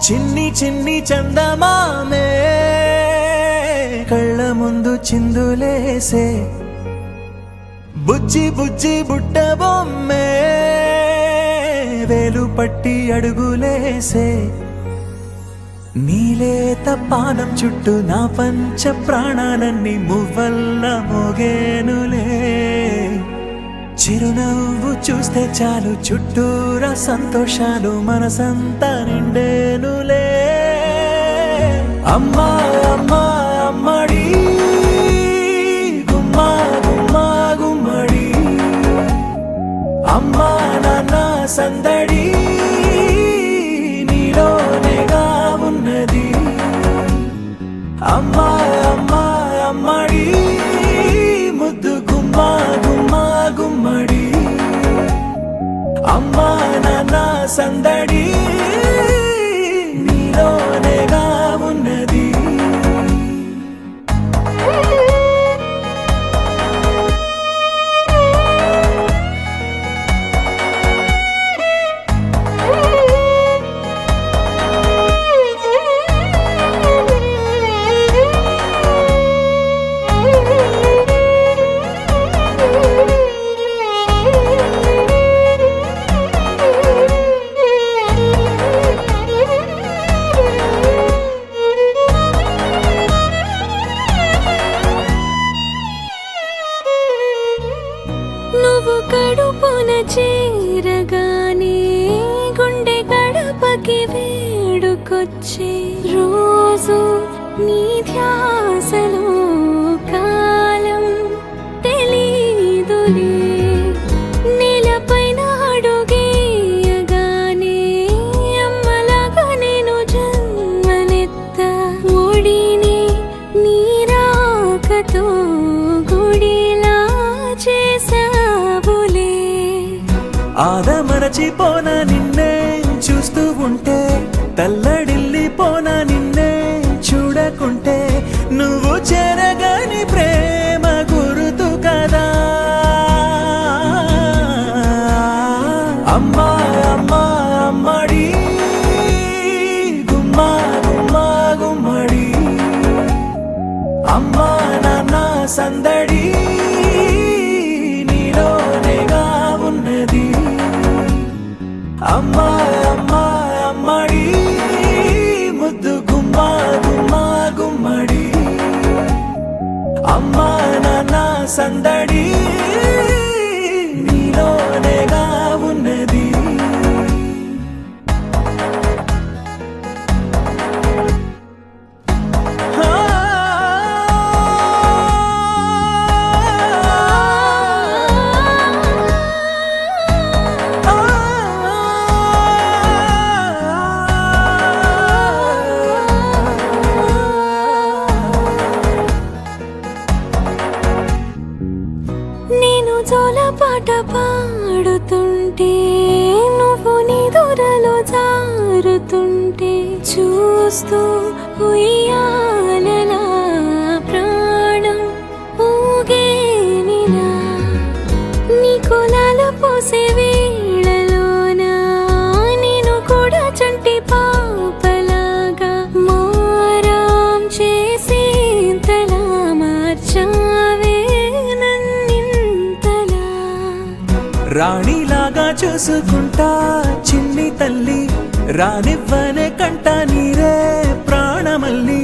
చిన్ని చిన్ని చందమామే కళ్ళ ముందు చిందులేసే బుజ్జి బుజ్జి బుట్ట బొమ్మే వేలు పట్టి అడుగులేసే నీలేత పానం చుట్టూ నా పంచ ప్రాణాలన్నీ మువ్వల్ల మోగేనులే చిరునవ్వు చూస్తే చాలు చుట్టూరా సంతోషాలు మనసంతా నిండేనులే అమ్మా అమ్మా అమ్మడి గుమ్మా గుమ్మా గుమ్మడి అమ్మా నాన్న సందడి నీలోనేగా ఉన్నది అమ్మా అమ్మా అమ్మడి ముద్దు గుమ్మా గుమ్మా గుమ్మడి అమ్మా నాన్న సందడి నీలోనేగా ఉన్నది నువ్వు కడుపున చేరగానే గుండె గడపకి వేడుకొచ్చే రోజు నీ ధ్యాసలో కాలం తెలీదులే నేలపైన అడుగేయగానే అమ్మలాగా నేను జన్మనెత్త ఒడిని నీ రాకతో గుడిలా చేసావులే ఆదమరచిపోన నిన్నే చూస్తూ ఉంటే తల్లడిల్లిపోన నిన్నే చూడకుంటే నువ్వు చెరగని ప్రేమ గురుతు కదా అమ్మా అమ్మా అమ్మడి గుమ్మా గుమ్మా గుమ్మడి అమ్మా నాన్న సందడి నీలోనేగా ఉన్నది అమ్మా అమ్మా అమ్మడి ముద్దు గుమ్మా గుమ్మా గుమ్మడి అమ్మా నాన్న సందడి నీలోనేగా ఉన్నది నేను జోలపాట పాడుతుంటే నువ్వు నిదురలో జారుతుంటే చూస్తూ ఉయ్యాలలా ప్రాణం ఊగేనిలా నీ కులాల పోసే వేళలోన నేను కూడా చంటి పాపలాగా మారాం చేసేంతలా మార్చావే రాణిలాగా చూసుకుంటా చిన్ని తల్లి రానివ్వనే కంట నీరే ప్రాణమల్లి